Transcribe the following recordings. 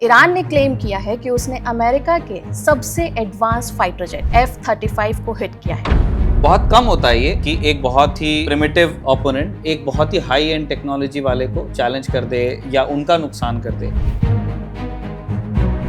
Iran ने claim किया है कि उसने अमेरिका के सबसे एडवांस फाइटर जेट F-35 को हिट किया है। बहुत कम होता है ये कि एक बहुत ही प्रिमिटिव ओपोनेंट एक बहुत ही हाई एंड टेक्नोलॉजी वाले को चैलेंज कर दे या उनका नुकसान कर दे।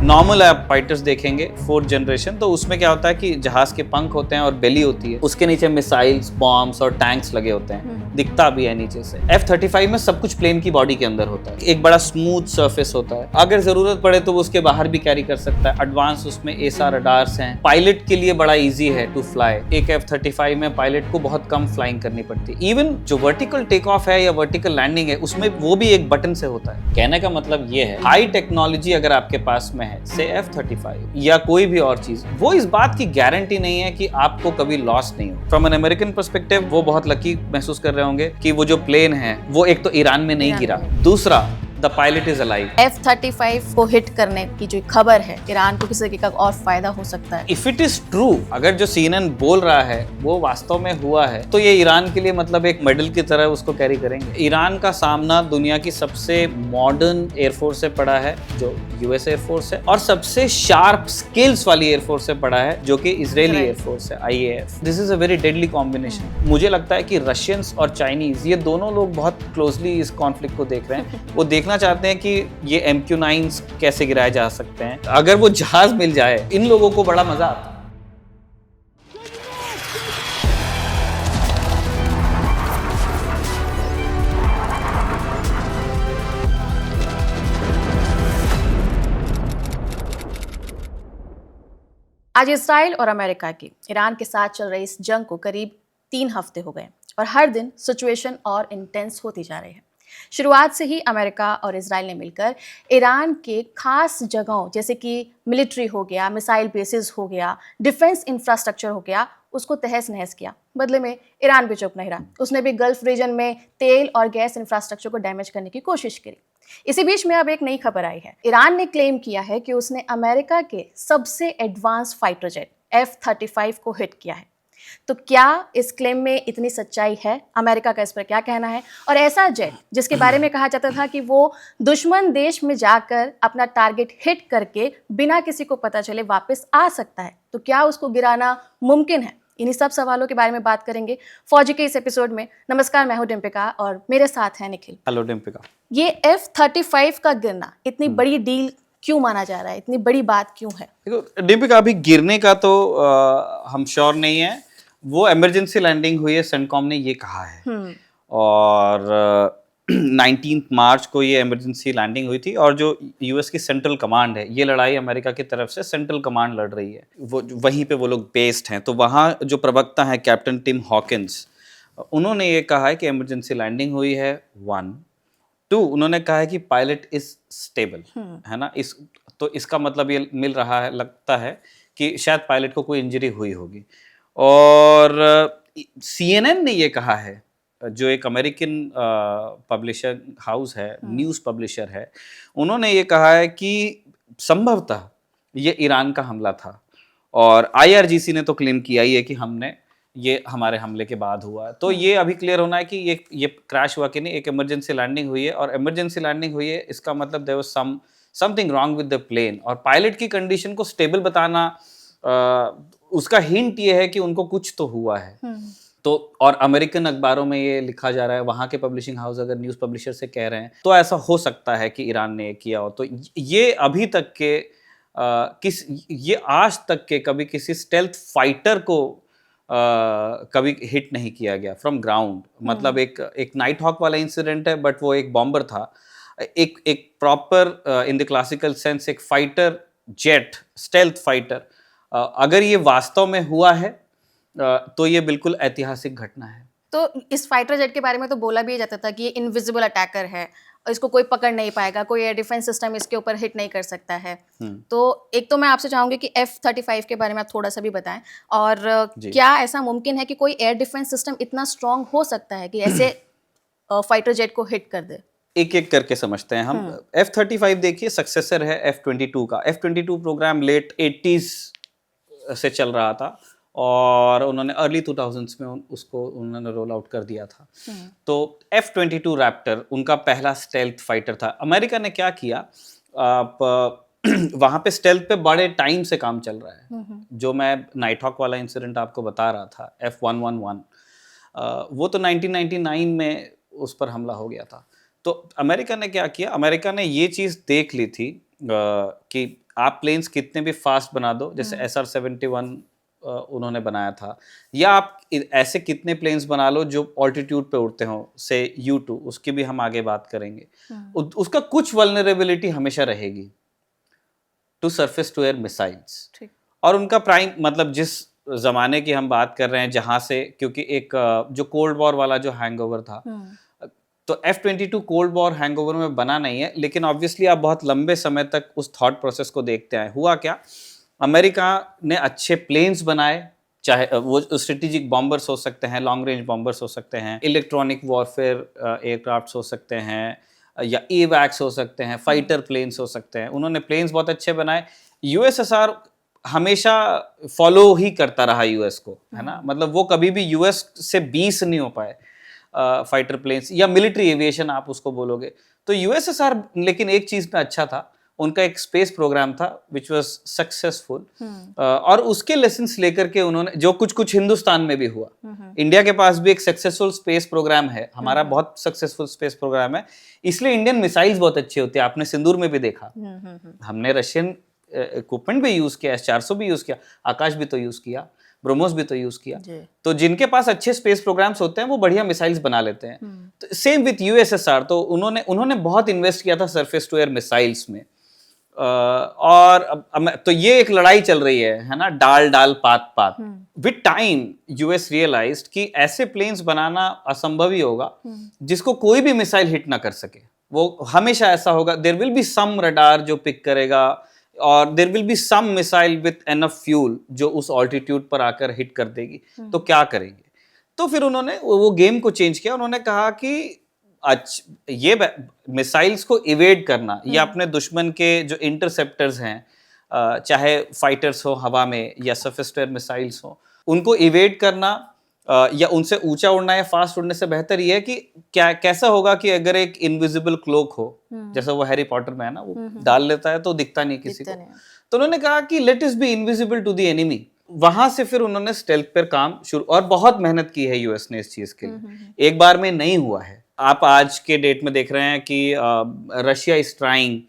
नॉर्मल आप फाइटर्स देखेंगे फोर्थ जनरेशन, तो उसमें क्या होता है कि जहाज के पंख होते हैं और बेली होती है, उसके नीचे मिसाइल्स, बॉम्ब्स और टैंक्स लगे होते हैं, दिखता भी है नीचे से। F-35 में सब कुछ प्लेन की बॉडी के अंदर होता है, एक बड़ा स्मूथ सरफेस होता है, अगर जरूरत पड़े तो वो उसके बाहर भी कैरी कर सकता है। एडवांस उसमें एसआर रडार्स हैं, पायलट के लिए बड़ा इजी है टू फ्लाई। एक F-35 में पायलट को बहुत कम फ्लाइंग करनी पड़ती है। इवन जो वर्टिकल टेक ऑफ है या वर्टिकल लैंडिंग है, उसमें वो भी एक बटन से होता है। कहने का मतलब ये है, हाई टेक्नोलॉजी अगर आपके पास में है, से F-35 या कोई भी और चीज, वो इस बात की गारंटी नहीं है कि आपको कभी लॉस नहीं हो। फ्रॉम एन अमेरिकन पर्सपेक्टिव वो बहुत लकी महसूस कर रहे होंगे कि वो जो प्लेन है वो एक तो ईरान में नहीं गिरा, दूसरा the pilot is alive. F-35 को हिट करने की जो खबर है, ईरान को किसी तरीके का और फायदा हो सकता है। इफ इट इज ट्रू, अगर जो CNN बोल रहा है वो वास्तव में हुआ है, तो ये ईरान के लिए मतलब एक मेडल की तरह उसको कैरी करेंगे। ईरान का सामना दुनिया की सबसे मॉडर्न एयरफोर्स से पड़ा है, जो US एयरफोर्स है, और सबसे शार्प स्किल्स वाली एयरफोर्स से पड़ा है, जो कि इजरायली एयरफोर्स है, IAF। This is a very deadly combination. मुझे लगता है कि रशियंस और चाइनीज, ये दोनों लोग बहुत क्लोजली इस कॉन्फ्लिक्ट को देख रहे हैं। वो देखना चाहते हैं कि ये MQ-9s कैसे गिराए जा सकते हैं। अगर वो जहाज मिल जाए, इन लोगों को बड़ा मजा आता है। आज इसराइल और अमेरिका की ईरान के साथ चल रही इस जंग को करीब 3 हफ्ते हो गए और हर दिन सिचुएशन और इंटेंस होती जा रही है। शुरुआत से ही अमेरिका और इसराइल ने मिलकर ईरान के खास जगहों जैसे कि मिलिट्री हो गया, मिसाइल बेसिस हो गया, डिफेंस इंफ्रास्ट्रक्चर हो गया, उसको तहस नहस किया। बदले में ईरान भी चुप नहीं रहा, उसने भी गल्फ रीजन में तेल और गैस इंफ्रास्ट्रक्चर को डैमेज करने की कोशिश करी। इसी बीच में अब एक नई खबर आई है। ईरान ने क्लेम किया है कि उसने अमेरिका के सबसे एडवांस फाइटर जेट F-35 को हिट किया है। तो क्या इस क्लेम में इतनी सच्चाई है? अमेरिका का इस पर क्या कहना है? और ऐसा जेट जिसके बारे में कहा जाता था कि वो दुश्मन देश में जाकर अपना टारगेट हिट करके बिना किसी को पता चले वापस आ सकता है, तो क्या उसको गिराना मुमकिन है? इन्हीं सब सवालों के बारे में बात करेंगे फौजी के इस एपिसोड में। नमस्कार, मैं हूं डिम्पिका और मेरे साथ हैं निखिल। हेलो डिम्पिका। ये F-35 का गिरना इतनी बड़ी डील क्यों माना जा रहा है? इतनी बड़ी बात क्यों है? देखो डिम्पिका, अभी गिरने का तो हम श्योर नहीं है। वो इमरजेंसी लैंडिंग हुई है, सेंटकॉम ने ये कहा है। और 19 मार्च को ये इमरजेंसी लैंडिंग हुई थी, और जो US की सेंट्रल कमांड है, ये लड़ाई अमेरिका की तरफ से सेंट्रल कमांड लड़ रही है, वो वहीं पे वो लोग बेस्ड हैं। तो वहाँ जो प्रवक्ता है कैप्टन टिम हॉकिंस, उन्होंने ये कहा है कि इमरजेंसी लैंडिंग हुई है। 1 2, उन्होंने कहा है कि पायलट इज स्टेबल, है ना। तो इसका मतलब ये मिल रहा है, लगता है कि शायद पायलट को कोई इंजरी हुई होगी। और CNN ने ये कहा है, जो एक अमेरिकन पब्लिशर हाउस है, न्यूज़ पब्लिशर है, उन्होंने ये कहा है कि संभवतः ये ईरान का हमला था। और IRGC ने तो क्लेम किया ही है कि ये हमारे हमले के बाद हुआ है। तो ये अभी क्लियर होना है कि ये क्रैश हुआ कि नहीं। एक इमरजेंसी लैंडिंग हुई है, और इमरजेंसी लैंडिंग हुई है, इसका मतलब there was something wrong with the plane. और पायलट की कंडीशन को स्टेबल बताना, उसका हिंट ये है कि उनको कुछ तो हुआ है। तो और अमेरिकन अखबारों में ये लिखा जा रहा है, वहाँ के पब्लिशिंग हाउस अगर न्यूज़ पब्लिशर से कह रहे हैं, तो ऐसा हो सकता है कि ईरान ने किया हो। तो ये अभी तक के ये आज तक के कभी किसी स्टेल्थ फाइटर को कभी हिट नहीं किया गया फ्रॉम ग्राउंड। मतलब एक नाइट हॉक वाला इंसिडेंट है, बट वो एक बॉम्बर था। एक proper in the classical sense एक फाइटर जेट, स्टेल्थ फाइटर, अगर ये वास्तव में हुआ है, तो ये बिल्कुल ऐतिहासिक घटना है। तो इस फाइटर जेट के बारे में तो बोला भी जाता था कि ये इनविजिबल अटैकर है और इसको कोई पकड़ नहीं पाएगा, कोई एयर डिफेंस सिस्टम इसके ऊपर हिट नहीं कर सकता है। तो एक तो मैं आपसे चाहूंगी कि F-35 के बारे में आप थोड़ा सा भी बताएं, और क्या ऐसा मुमकिन है कि कोई एयर डिफेंस सिस्टम इतना स्ट्रांग हो सकता है कि ऐसे फाइटर जेट को हिट कर दे? एक एक करके समझते हैं हम। F-35 देखिए सक्सेसर है F-22 का। F-22 प्रोग्राम लेट 80s से चल रहा था, और उन्होंने अर्ली 2000s में उसको उन्होंने रोल आउट कर दिया था। तो F-22 रैप्टर उनका पहला स्टेल्थ फाइटर था। अमेरिका ने क्या किया आप वहाँ पे स्टेल्थ पे बड़े टाइम से काम चल रहा है। जो मैं नाइट हॉक वाला इंसिडेंट आपको बता रहा था, F111, वो तो 1999 में उस पर हमला हो गया था। तो अमेरिका ने क्या किया, अमेरिका ने ये चीज़ देख ली थी कि आप प्लेन्स कितने भी फास्ट बना दो, जैसे SR-71 उन्होंने बनाया था, या आप ऐसे कितने प्लेन्स बना लो जो ऑल्टीट्यूड पे उड़ते हो, से U2, उसकी भी हम आगे बात करेंगे। उसका कुछ वल्नरेबिलिटी हमेशा रहेगी to surface to air missiles. और उनका प्राइम मतलब जिस जमाने की हम बात कर रहे हैं, जहां से, क्योंकि एक जो कोल्ड वॉर वाला जो हैंगओवर था, तो F-22 कोल्ड वॉर हैंगओवर में बना नहीं है, लेकिन ऑब्वियसली आप बहुत लंबे समय तक उस थॉट प्रोसेस को देखते आए। हुआ क्या, अमेरिका ने अच्छे प्लेन्स बनाए, चाहे वो स्ट्रेटेजिक बॉम्बर्स हो सकते हैं, लॉन्ग रेंज बॉम्बर्स हो सकते हैं, इलेक्ट्रॉनिक वॉरफेयर एयरक्राफ्ट्स हो सकते हैं, या एवैक्स हो सकते हैं, फाइटर प्लेन्स हो सकते हैं। उन्होंने प्लेन्स बहुत अच्छे बनाए। यूएसएसआर हमेशा फॉलो ही करता रहा यूएस को, है ना, मतलब वो कभी भी यूएस से 20 नहीं हो पाए फाइटर प्लेन्स या मिलिट्री एविएशन आप उसको बोलोगे। तो यूएसएसआर लेकिन एक चीज में अच्छा था, उनका एक स्पेस प्रोग्राम था विच वाज सक्सेसफुल, और उसके लेसन्स लेकर के उन्होंने, जो कुछ कुछ हिंदुस्तान में भी हुआ, इंडिया के पास भी एक सक्सेसफुल स्पेस प्रोग्राम है, हमारा बहुत सक्सेसफुल स्पेस प्रोग्राम है, इसलिए इंडियन मिसाइल्स बहुत अच्छी होती है। आपने सिंदूर में भी देखा, हमने रशियन इक्विपमेंट भी यूज किया, S-400 भी यूज किया, आकाश भी तो यूज किया, ब्रह्मोस भी तो यूज किया। तो जिनके पास अच्छे स्पेस प्रोग्राम्स होते हैं वो बढ़िया मिसाइल्स बना लेते हैं। तो सेम विथ यूएसएसआर, तो उन्होंने बहुत इन्वेस्ट किया था सरफेस टू एयर मिसाइल्स में। और तो ये एक लड़ाई चल रही है ना, डाल डाल पात पात। विद टाइम यूएस रियलाइज्ड कि ऐसे प्लेन्स बनाना असंभव ही होगा जिसको कोई भी मिसाइल हिट ना कर सके। वो हमेशा ऐसा होगा, there will be some radar जो पिक करेगा, और there will be some missile with enough fuel जो उस ऑल्टीट्यूड पर आकर हिट कर देगी। तो क्या करेंगे? तो फिर उन्होंने वो गेम को चेंज किया। उन्होंने कहा कि ये मिसाइल्स को इवेड करना, या अपने दुश्मन के जो इंटरसेप्टर्स हैं, चाहे फाइटर्स हो हवा में या सरफेस टू एयर मिसाइल्स हो, उनको इवेड करना या उनसे ऊंचा उड़ना या फास्ट उड़ने से बेहतर ये है कि कैसा होगा कि अगर एक इनविजिबल क्लोक हो, जैसा वो हैरी पॉटर में है ना, वो डाल लेता है तो दिखता नहीं किसी को। तो उन्होंने कहा कि let us be invisible to the enemy. वहां से फिर उन्होंने स्टेल्थ पर काम शुरू, और बहुत मेहनत की है यूएस ने इस चीज के लिए, एक बार में नहीं हुआ है। आप आज के डेट में देख रहे हैं कि रशिया इज ट्राइंग,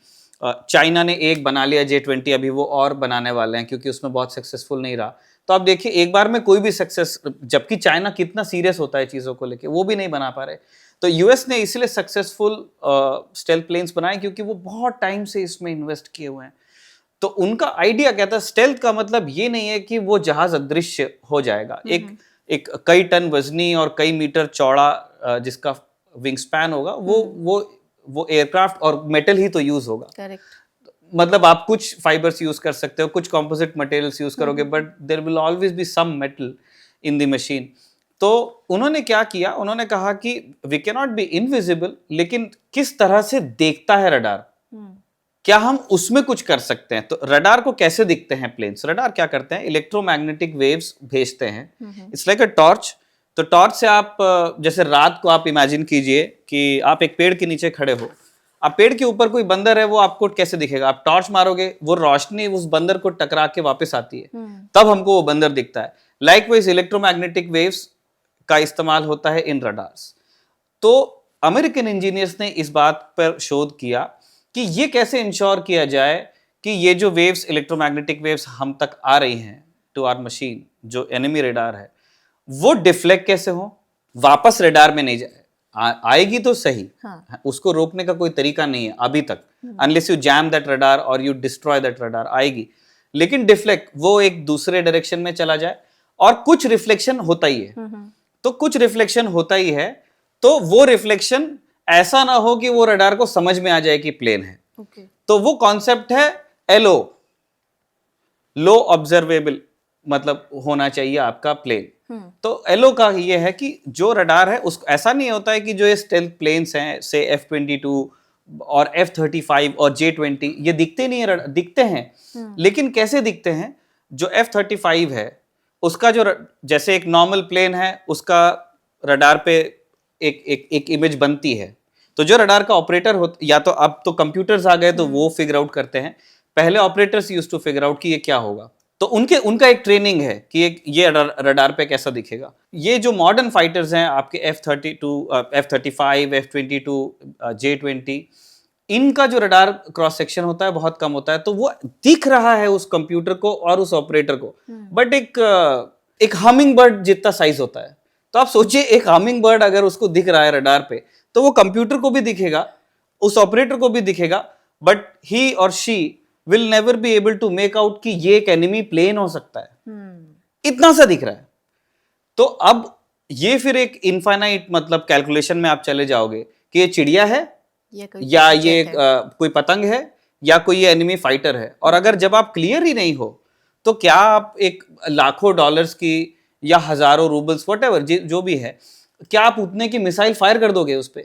चाइना ने एक बना लिया J-20, अभी वो और बनाने वाले हैं क्योंकि उसमें बहुत सक्सेसफुल नहीं रहा। तो आप देखिए एक बार में कोई भी सक्सेस, जबकि चाइना कितना सीरियस होता है चीजों को लेके, वो भी नहीं बना पा रहे। तो यूएस ने इसलिए सक्सेसफुल स्टेल्थ प्लेन्स बनाए क्योंकि वो बहुत टाइम से इसमें इन्वेस्ट किए हुए हैं। तो उनका आइडिया क्या था, स्टेल्थ का मतलब ये नहीं है कि वो जहाज अदृश्य हो जाएगा, एक कई टन वजनी और कई मीटर चौड़ा जिसका विंग स्पैन होगा, वो एयरक्राफ्ट और मेटल ही तो यूज होगा। करेक्ट। मतलब आप कुछ फाइबर्स यूज कर सकते हो, कुछ कंपोजिट मटेरियल्स यूज करोगे, but there will always be some metal in the machine. तो उन्होंने क्या किया, उन्होंने कहा कि we can not be invisible, लेकिन किस तरह से देखता है रडार, क्या हम उसमें कुछ कर सकते हैं? तो रडार को कैसे दिखते हैं प्लेन्स? रडार क्या करते हैं, इलेक्ट्रोमैग्नेटिक वेव्स भेजते हैं, इट्स लाइक अ टॉर्च। तो टॉर्च से आप, जैसे रात को आप इमेजिन कीजिए कि आप एक पेड़ के नीचे खड़े हो, आप पेड़ के ऊपर कोई बंदर है, वो आपको कैसे दिखेगा? आप टॉर्च मारोगे, वो रोशनी उस बंदर को टकरा के वापस आती है, तब हमको वो बंदर दिखता है। लाइकवाइज इलेक्ट्रोमैग्नेटिक वेव्स का इस्तेमाल होता है इन रडार्स। तो अमेरिकन इंजीनियर्स ने इस बात पर शोध किया कि ये कैसे इंश्योर किया जाए कि ये जो वेव्स, इलेक्ट्रोमैग्नेटिक वेव्स हम तक आ रही हैं टू आवर मशीन, जो एनिमी रडार है, वो डिफ्लेक्ट कैसे हो, वापस रडार में नहीं जाए। आएगी तो सही, हाँ। उसको रोकने का कोई तरीका नहीं है अभी तक, unless you jam that radar और यू डिस्ट्रॉय दैट रडार, आएगी, लेकिन डिफ्लेक्ट, वो एक दूसरे डायरेक्शन में चला जाए। और कुछ रिफ्लेक्शन होता ही है, तो कुछ रिफ्लेक्शन होता ही है, तो वो रिफ्लेक्शन ऐसा ना हो कि वो रडार को समझ में आ जाए कि प्लेन है। तो वो कॉन्सेप्ट है LO, लो ऑब्जर्वेबल, मतलब होना चाहिए आपका प्लेन। तो LO का ये है कि जो रडार है उसको, ऐसा नहीं होता है कि जो ये स्टेल्थ प्लेन्स हैं, से F-22 और F-35 और J-20, ये दिखते नहीं है, दिखते हैं, लेकिन कैसे दिखते हैं? जो F-35 है उसका जो, जैसे एक नॉर्मल प्लेन है, उसका रडार पे एक इमेज बनती है, तो जो रडार का ऑपरेटर हो, या तो अब तो कंप्यूटर्स आ गए तो वो फिगर आउट करते हैं, पहले operators use to figure out कि ये क्या होगा। तो उनका एक ट्रेनिंग है कि ये रडार पे कैसा दिखेगा। ये जो मॉडर्न फाइटर्स हैं आपके F-32, F-35, F-22, J-20, इनका जो रडार क्रॉस सेक्शन होता है बहुत कम होता है, तो वो दिख रहा है उस कंप्यूटर को और उस ऑपरेटर को, बट एक हमिंग बर्ड जितना साइज होता है। तो आप सोचिए एक हमिंग बर्ड अगर उसको दिख रहा है रडार पे, तो वो कंप्यूटर को भी दिखेगा, उस ऑपरेटर को भी दिखेगा, बट ही और she will never be able to make out कि ये एक एनिमी प्लेन हो सकता है। इतना सा दिख रहा है। तो अब ये फिर एक इनफाइनाइट मतलब कैलकुलेशन में आप चले जाओगे कि ये चिड़िया है या ये कोई पतंग है या कोई ये एनिमी फाइटर है। और अगर जब आप क्लियर ही नहीं हो तो क्या आप एक लाखों डॉलर्स की या हजारों रूबल्स व्हाटएवर जो भी है, क्या आप उतने की मिसाइल फायर कर दोगे उस पे?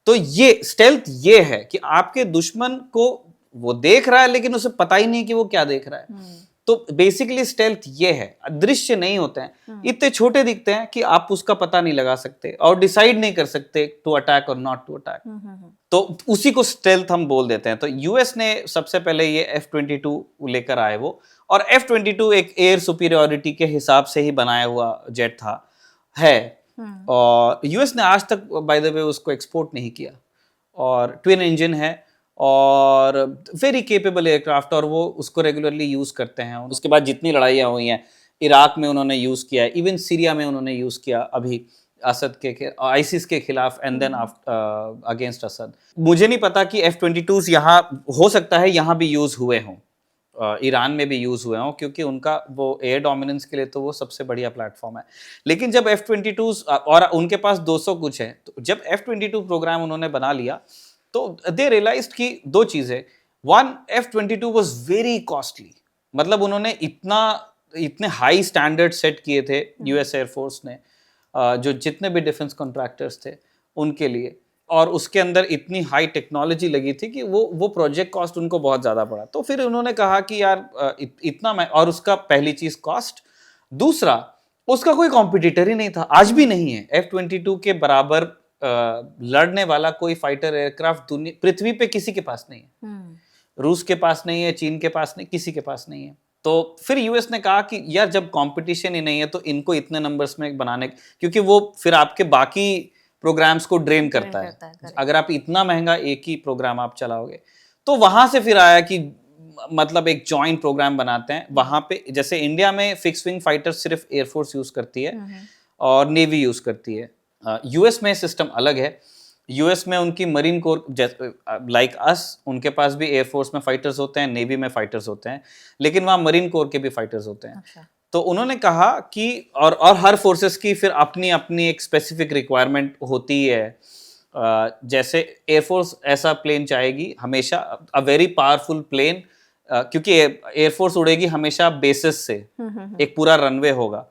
तो ये स्टेल्थ ये है कि आपके दुश्मन को वो देख रहा है लेकिन उसे पता ही नहीं कि वो क्या देख रहा है। तो बेसिकली स्टेल्थ ये है, दृश्य नहीं होते हैं, इतने छोटे दिखते हैं कि आप उसका पता नहीं लगा सकते और डिसाइड नहीं कर सकते टू अटैक और नॉट टू अटैक। तो उसी को स्टेल्थ हम बोल देते हैं। तो यूएस ने सबसे पहले ये F-22 लेकर आए वो, और F-22 एक एयर सुपीरियोरिटी के हिसाब से ही बनाया हुआ जेट था है। और यूएस ने आज तक बाय द वे उसको एक्सपोर्ट नहीं किया, और ट्विन इंजन है और वेरी केपेबल एयरक्राफ्ट, और वो उसको रेगुलरली यूज करते हैं। उसके बाद जितनी लड़ाइयाँ हुई हैं, इराक में उन्होंने यूज किया, इवन सीरिया में उन्होंने यूज किया अभी असद के आईसिस के खिलाफ, एंड देन अगेंस्ट असद। मुझे नहीं पता कि F-22 यहाँ हो सकता है यहाँ भी यूज हुए हों, ईरान में भी यूज हुए हों, क्योंकि उनका वो एयर डोमिनेंस के लिए तो वो सबसे बढ़िया प्लेटफॉर्म है। लेकिन जब F-22 और उनके पास 200 कुछ है, तो जब F-22 प्रोग्राम उन्होंने बना लिया तो दे रियलाइज्ड कि दो चीजें। One, F-22 was very costly, मतलब उन्होंने इतने हाई स्टैंडर्ड सेट किए थे यूएस एयरफोर्स ने, जो जितने भी डिफेंस कॉन्ट्रैक्टर्स थे उनके लिए, और उसके अंदर इतनी हाई टेक्नोलॉजी लगी थी कि वो प्रोजेक्ट कॉस्ट उनको बहुत ज़्यादा पड़ा। तो फिर उन्होंने कहा कि यार इतना मैं, और उसका पहली चीज़ कॉस्ट, दूसरा उसका कोई कॉम्पिटिटर ही नहीं था, आज भी नहीं है। F-22 के बराबर लड़ने वाला कोई फाइटर एयरक्राफ्ट पृथ्वी पे किसी के पास नहीं है। रूस के पास नहीं है, चीन के पास नहीं, किसी के पास नहीं है। तो फिर यूएस ने कहा कि यार जब कंपटीशन ही नहीं है तो इनको इतने नंबर्स में बनाने, क्योंकि वो फिर आपके बाकी प्रोग्राम्स को ड्रेन करता है अगर आप इतना महंगा एक ही प्रोग्राम आप चलाओगे। तो वहां से फिर आया कि मतलब एक जॉइंट प्रोग्राम बनाते हैं। वहां पे जैसे इंडिया में फिक्स विंग फाइटर सिर्फ एयरफोर्स यूज करती है और नेवी यूज करती है, यूएस में सिस्टम अलग है। यूएस में उनकी मरीन कोर, लाइक अस, उनके पास भी एयरफोर्स में फाइटर्स होते हैं, नेवी में फाइटर्स होते हैं, लेकिन वहाँ मरीन कोर के भी फाइटर्स होते हैं। अच्छा। तो उन्होंने कहा कि और हर फोर्सेस की फिर अपनी अपनी एक स्पेसिफिक रिक्वायरमेंट होती है। जैसे एयरफोर्स ऐसा प्लेन चाहेगी हमेशा, अ वेरी पावरफुल प्लेन, क्योंकि एयरफोर्स उड़ेगी हमेशा बेसिस से, एक पूरा रनवे होगा,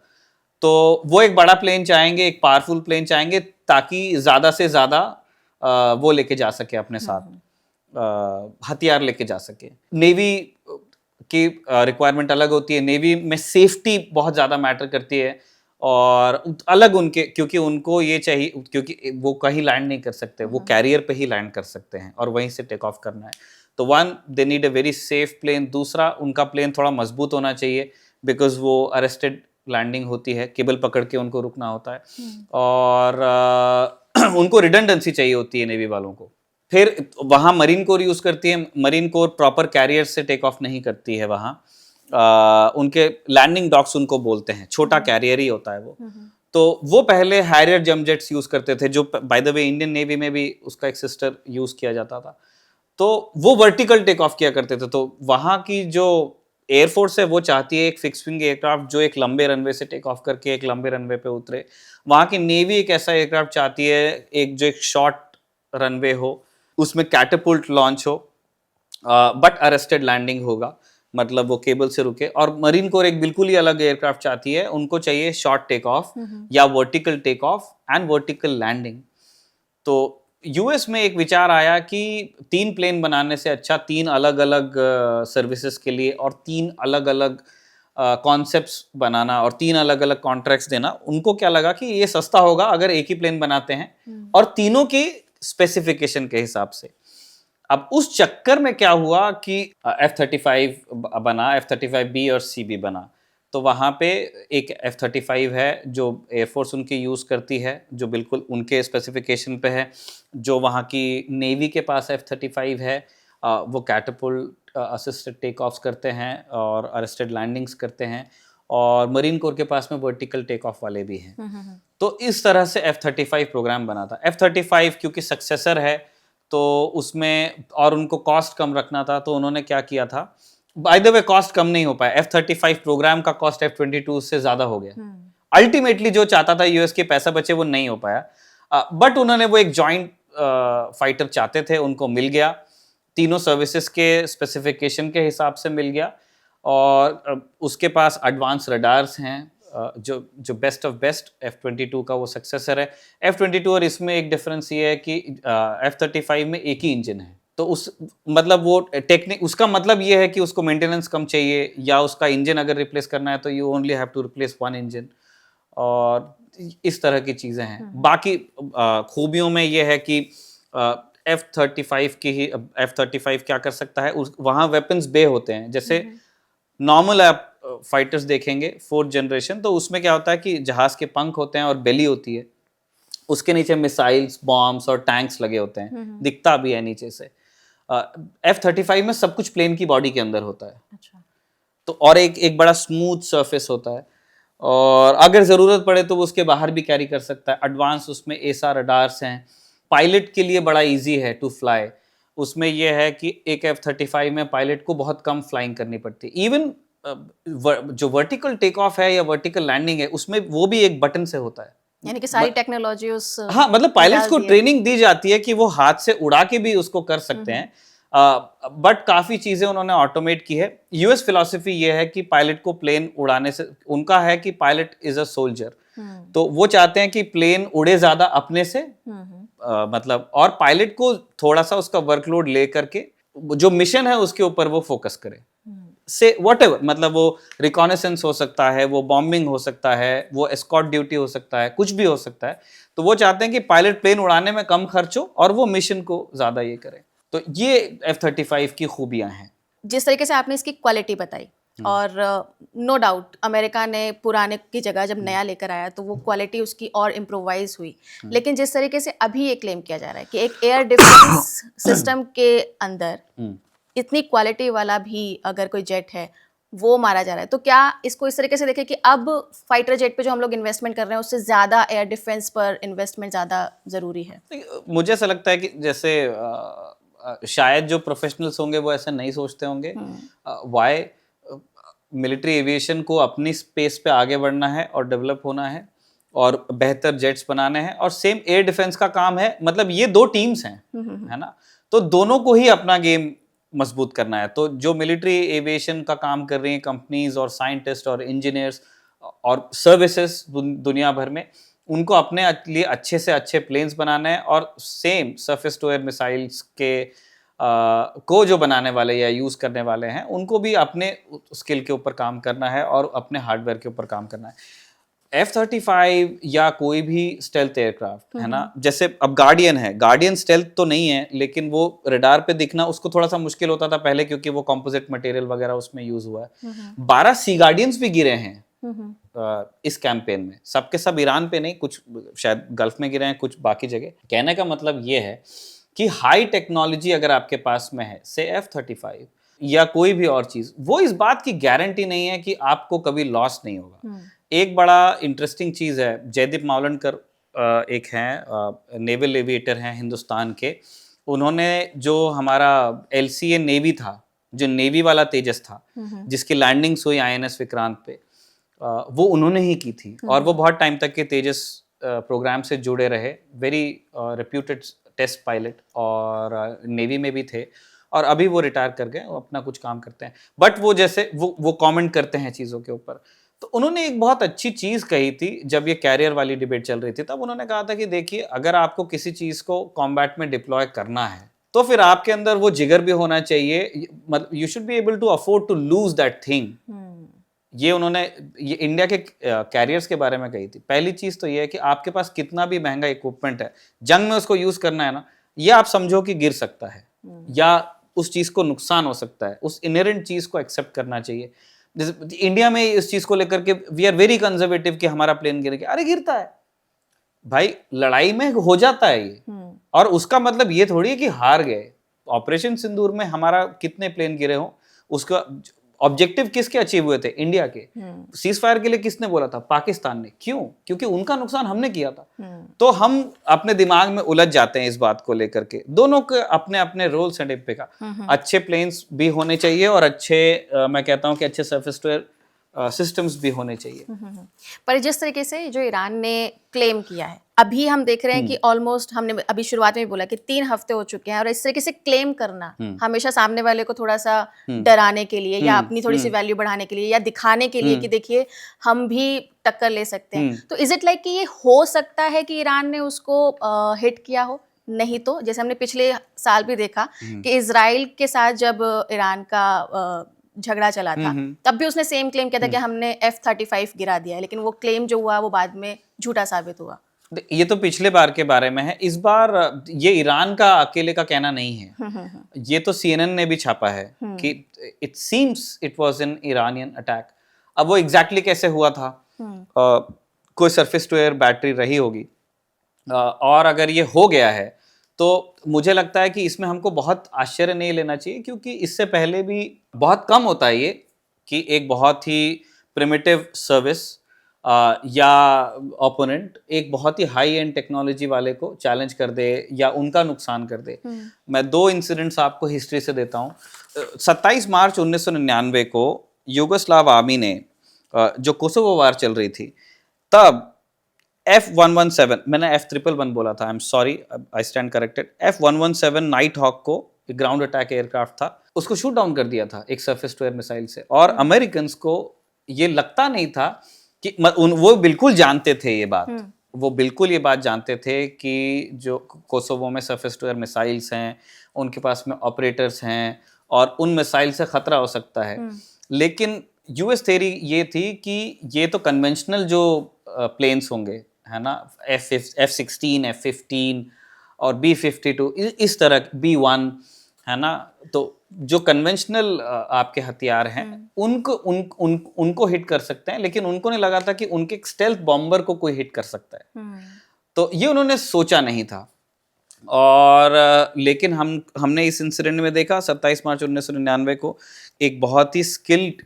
तो वो एक बड़ा प्लेन चाहेंगे, एक पावरफुल प्लेन चाहेंगे, ताकि ज्यादा से ज्यादा वो लेके जा सके अपने साथ, हथियार लेके जा सके। नेवी की रिक्वायरमेंट अलग होती है, नेवी में सेफ्टी बहुत ज्यादा मैटर करती है, और अलग उनके, क्योंकि उनको ये चाहिए, क्योंकि वो कहीं लैंड नहीं कर सकते, वो कैरियर पे ही लैंड कर सकते हैं और वहीं से टेक ऑफ करना है। तो one, they need a very safe plane. दूसरा, उनका प्लेन थोड़ा मजबूत होना चाहिए, बिकॉज वो अरेस्टेड लैंडिंग होती है, केबल पकड़ के उनको रुकना होता है, और उनको रिडंडेंसी चाहिए होती है नेवी वालों को। फिर वहाँ मरीन कोर यूज करती है, मरीन कोर प्रॉपर कैरियर से टेक ऑफ नहीं करती है वहाँ, उनके लैंडिंग डॉक्स उनको बोलते हैं, छोटा कैरियर ही होता है वो। तो वो पहले हैरियर जंप जेट्स यूज करते थे, जो by the way Indian navy में भी उसका एक सिस्टर यूज किया जाता था। तो वो वर्टिकल टेक ऑफ किया करते थे। तो वहाँ की जो एयरफोर्स है वो चाहती है एक फिक्स विंग एयरक्राफ्ट जो एक लंबे रनवे से टेक ऑफ करके एक लंबे रनवे पे उतरे। वहाँ की नेवी एक ऐसा एयरक्राफ्ट चाहती है एक जो एक शॉर्ट रनवे हो, उसमें कैटपुल्ट लॉन्च हो, बट अरेस्टेड लैंडिंग होगा, मतलब वो केबल से रुके। और मरीन कोर एक बिल्कुल ही अलग एयरक्राफ्ट चाहती है, उनको चाहिए शॉर्ट टेक ऑफ या vertical take off and vertical landing. तो यूएस में एक विचार आया कि 3 प्लेन बनाने से अच्छा 3 अलग अलग सर्विसेज के लिए और 3 अलग अलग कॉन्सेप्ट्स बनाना और 3 अलग अलग कॉन्ट्रैक्ट्स देना। उनको क्या लगा कि ये सस्ता होगा अगर एक ही प्लेन बनाते हैं और तीनों की स्पेसिफिकेशन के हिसाब से। अब उस चक्कर में क्या हुआ कि F-35 बना, F-35B और C भी बना। तो वहाँ पे एक F-35 है जो एयरफोर्स उनकी यूज़ करती है, जो बिल्कुल उनके स्पेसिफिकेशन पे है। जो वहाँ की नेवी के पास F-35 है, वो कैटपुल्ट असिस्टेड टेक ऑफ्स करते हैं और अरेस्टेड लैंडिंग्स करते हैं, और मरीन कोर के पास में वर्टिकल टेक ऑफ वाले भी हैं। तो इस तरह से F-35 प्रोग्राम बना था। F-35 क्योंकि सक्सेसर है तो उसमें, और उनको कॉस्ट कम रखना था, तो उन्होंने क्या किया था, बाय द वे कॉस्ट कम नहीं हो पाया, F-35 प्रोग्राम का कॉस्ट F-22 से ज्यादा हो गया। अल्टीमेटली जो चाहता था यूएस के पैसा बचे, वो नहीं हो पाया। बट उन्होंने वो एक जॉइंट फाइटर चाहते थे, उनको मिल गया, तीनों सर्विसेज के स्पेसिफिकेशन के हिसाब से मिल गया, और उसके पास एडवांस रडार्स हैं, जो बेस्ट ऑफ बेस्ट F-22 का वो सक्सेसर है। F-22 और इसमें एक डिफरेंस ये है कि F-35 में एक ही इंजन है, तो उस मतलब वो टेक्निक, उसका मतलब ये है कि उसको मेंटेनेंस कम चाहिए, या उसका इंजन अगर रिप्लेस करना है तो you only have to replace one engine, और इस तरह की चीज़ें हैं। बाकी खूबियों में ये है कि F-35 की ही, F-35 क्या कर सकता है, वहाँ वेपन्स बे होते हैं। जैसे नॉर्मल आप फाइटर्स देखेंगे 4th जनरेशन, तो उसमें क्या होता है कि जहाज के पंख होते हैं और बेली होती है, उसके नीचे मिसाइल्स, बॉम्ब्स और टैंक्स लगे होते हैं, दिखता भी है नीचे से। F-35 में सब कुछ प्लेन की बॉडी के अंदर होता है। अच्छा। तो और एक बड़ा स्मूथ सरफेस होता है, और अगर ज़रूरत पड़े तो वो उसके बाहर भी कैरी कर सकता है। एडवांस उसमें एसा रडार्स हैं, पायलट के लिए बड़ा इजी है टू फ्लाई। उसमें यह है कि एक F-35 में पायलट को बहुत कम फ्लाइंग करनी पड़ती है। इवन जो वर्टिकल टेक ऑफ है या वर्टिकल लैंडिंग है, उसमें वो भी एक बटन से होता है। यानी कि सारी टेक्नोलॉजी उस हाँ, मतलब पायलट्स को डाल दिया। ट्रेनिंग दी जाती है कि वो हाथ से उड़ा के भी उसको कर सकते हैं, बट काफ़ी चीज़ें उन्होंने ऑटोमेट की है। यूएस फिलॉसफी ये है कि पायलट को प्लेन उड़ाने से, उनका है कि पायलट इज अ सोल्जर, तो वो चाहते हैं कि प्लेन उड़े ज़्यादा अपने से, मतलब, और पायलट को थोड़ा सा उसका वर्कलोड ले करके जो मिशन है उसके ऊपर वो फोकस करे, से व्हाटएवर, मतलब वो रिकॉनेसेंस हो सकता है, वो बॉम्बिंग हो सकता है, वो एस्कॉर्ट ड्यूटी हो सकता है, कुछ भी हो सकता है। तो वो चाहते हैं कि पायलट प्लेन उड़ाने में कम खर्च हो और वो मिशन को ज़्यादा ये करे। तो ये F-35 की खूबियां हैं। जिस तरीके से आपने इसकी क्वालिटी बताई, और नो डाउट अमेरिका ने पुराने की जगह जब नया लेकर आया तो वो क्वालिटी उसकी और इम्प्रोवाइज हुई, लेकिन जिस तरीके से अभी ये क्लेम किया जा रहा है कि एक एयर डिफेंस सिस्टम के अंदर इतनी क्वालिटी वाला भी अगर कोई जेट है वो मारा जा रहा है, तो क्या इसको इस तरीके से देखें कि अब फाइटर जेट पे जो हम लोग इन्वेस्टमेंट कर रहे हैं उससे ज़्यादा एयर डिफेंस पर इन्वेस्टमेंट ज़्यादा ज़रूरी है? मुझे ऐसा लगता है कि जैसे शायद जो प्रोफेशनल्स होंगे वो ऐसा नहीं सोचते होंगे। वाई मिलिट्री एविएशन को अपनी स्पेस पे आगे बढ़ना है और डेवलप होना है और बेहतर जेट्स बनाने हैं, और सेम एयर डिफेंस का काम है। मतलब ये दो टीम्स हैं, है ना, तो दोनों को ही अपना गेम मजबूत करना है। तो जो मिलिट्री एविएशन का काम कर रही हैं कंपनीज और साइंटिस्ट और इंजीनियर्स और सर्विसेज दुनिया भर में, उनको अपने लिए अच्छे से अच्छे प्लेन्स बनाने हैं, और same surface to air missiles के को जो बनाने वाले या यूज़ करने वाले हैं उनको भी अपने स्किल के ऊपर काम करना है और अपने हार्डवेयर के ऊपर काम करना है। F-35 या कोई भी स्टेल्थ एयरक्राफ्ट, है ना, जैसे अब गार्डियन है, गार्डियन स्टेल्थ तो नहीं है, लेकिन वो रडार पे दिखना उसको थोड़ा सा मुश्किल होता था पहले, क्योंकि वो कंपोजिट मटेरियल वगैरह उसमें यूज हुआ है। 12 सी गार्डियंस भी गिरे हैं इस कैंपेन में, सबके सब ईरान पे नहीं, कुछ शायद गल्फ में गिरे हैं, कुछ बाकी जगह। कहने का मतलब ये है कि हाई टेक्नोलॉजी अगर आपके पास में है, से F-35 या कोई भी और चीज, वो इस बात की गारंटी नहीं है कि आपको कभी लॉस नहीं होगा। एक बड़ा इंटरेस्टिंग चीज है, जयदीप मावलनकर एक हैं नेवल एविएटर हैं हिंदुस्तान के, उन्होंने जो हमारा LCA नेवी था, जो नेवी वाला तेजस था जिसकी लैंडिंग्स हुई INS विक्रांत पे, वो उन्होंने ही की थी, और वो बहुत टाइम तक के तेजस प्रोग्राम से जुड़े रहे, वेरी रेप्यूटेड टेस्ट पायलट, और नेवी में भी थे, और अभी वो रिटायर कर गए, वो अपना कुछ काम करते हैं। बट वो जैसे वो कमेंट करते हैं चीज़ों के ऊपर, तो उन्होंने एक बहुत अच्छी चीज़ कही थी जब ये कैरियर वाली डिबेट चल रही थी, तब उन्होंने कहा था कि देखिए, अगर आपको किसी चीज़ को कॉम्बैट में डिप्लॉय करना है तो फिर आपके अंदर वो जिगर भी होना चाहिए, मतलब you should be able to afford to lose that thing, ये उन्होंने ये इंडिया के कैरियर्स के बारे में कही थी। पहली चीज तो ये है कि आपके पास कितना भी महंगा इक्विपमेंट है, जंग में उसको यूज करना है ना, ये आप समझो कि गिर सकता है या उस चीज को नुकसान हो सकता है, उस इनहेरेंट चीज को एक्सेप्ट करना चाहिए। जैसे इंडिया में इस चीज को लेकर के वी आर वेरी कंजर्वेटिव कि हमारा प्लेन गिर गया, अरे गिरता है भाई, लड़ाई में हो जाता है ये। और उसका मतलब ये थोड़ी है कि हार गए। ऑपरेशन सिंदूर में हमारा कितने प्लेन गिरे हो, उसका ऑब्जेक्टिव किसके अचीव हुए थे? इंडिया के। सीज फायर के लिए किसने बोला था? पाकिस्तान ने। क्यों? क्योंकि उनका नुकसान हमने किया था। तो हम अपने दिमाग में उलझ जाते हैं इस बात को लेकर के। दोनों के अपने अपने रोल्स एंड इम्पिका। अच्छे प्लेन्स भी होने चाहिए और अच्छे मैं कहता हूं कि अच्छे सरफेस टू एयर सिस्टम्स भी होने चाहिए। पर जिस तरीके से जो ईरान ने क्लेम किया है, अभी हम देख रहे हैं कि ऑलमोस्ट, हमने अभी शुरुआत में भी बोला कि 3 हफ्ते हो चुके हैं, और इस तरीके से क्लेम करना हमेशा सामने वाले को थोड़ा सा डराने के लिए या अपनी थोड़ी सी वैल्यू बढ़ाने के लिए या दिखाने के लिए कि देखिए हम भी टक्कर ले सकते हैं। तो इज इट लाइक कि ये हो सकता है कि ईरान ने उसको हिट किया हो? नहीं तो जैसे हमने पिछले साल भी देखा कि इजराइल के साथ जब ईरान का झगड़ा चला था, तब भी उसने सेम क्लेम किया था कि हमने F-35 गिरा दिया है, लेकिन वो क्लेम जो हुआ वो बाद में झूठा साबित हुआ। ये तो पिछले बार के बारे में है। इस बार ये ईरान का अकेले का कहना नहीं है। ये तो CNN ने भी छापा है कि it seems it was an Iranian attack. अब वो एग्जैक्टली कैसे हुआ था, कोई सरफेस टू एयर बैटरी रही होगी, और अगर ये हो गया है तो मुझे लगता है कि इसमें हमको बहुत आश्चर्य नहीं लेना चाहिए, क्योंकि इससे पहले भी बहुत कम होता है ये कि एक बहुत ही प्रिमिटिव सर्विस या ओपोनेंट एक बहुत ही हाई एंड टेक्नोलॉजी वाले को चैलेंज कर दे या उनका नुकसान कर दे। मैं 2 इंसिडेंट्स आपको हिस्ट्री से देता हूँ। 27 मार्च 1999 को यूगोस्लाव आर्मी ने जो कोसोवो वार चल रही थी, तब F-117, मैंने F-111 बोला था, I am sorry, I stand corrected. F-117 Nighthawk को एक ग्राउंड अटैक एयरक्राफ्ट था, उसको शूट डाउन कर दिया था एक सरफेस टू एयर मिसाइल से। और अमेरिकन को ये लगता नहीं था कि वो बिल्कुल जानते थे ये बात, वो बिल्कुल ये बात जानते थे कि जो कोसोवो में सरफेस टू एयर मिसाइल्स हैं, उनके पास में ऑपरेटर्स हैं और उन मिसाइल से खतरा हो सकता है। लेकिन यूएस थ्योरी ये थी कि ये तो कन्वेंशनल जो प्लेन्स होंगे, है ना, F-16, F-15 और B-52, इस तरह B-1, है ना, तो जो कन्वेंशनल आपके हथियार हैं उनको हिट कर सकते हैं। लेकिन उनको नहीं लगा था कि उनके स्टेल्थ बॉम्बर को कोई हिट कर सकता है। तो ये उन्होंने सोचा नहीं था। और लेकिन हमने इस इंसिडेंट में देखा 27 मार्च 1999 को एक बहुत ही स्किल्ड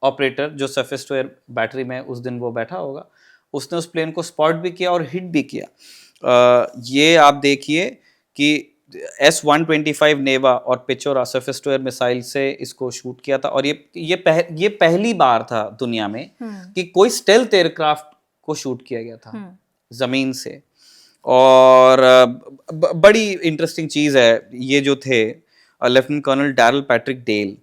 ऑपरेटर जो सरफेस टू एयर बैटरी में उस दिन वो बैठा होगा, उसने उस प्लेन को स्पॉट भी किया और हिट भी किया। ये आप देखिए कि S-125 नेवा और पिचोरा सरफेस टू एयर मिसाइल से इसको शूट किया था। और ये पहली बार था दुनिया में कि कोई स्टेल्थ एयरक्राफ्ट को शूट किया गया था जमीन से। और बड़ी इंटरेस्टिंग चीज़ है, ये जो थे lieutenant colonel Darrell Patrick Dale,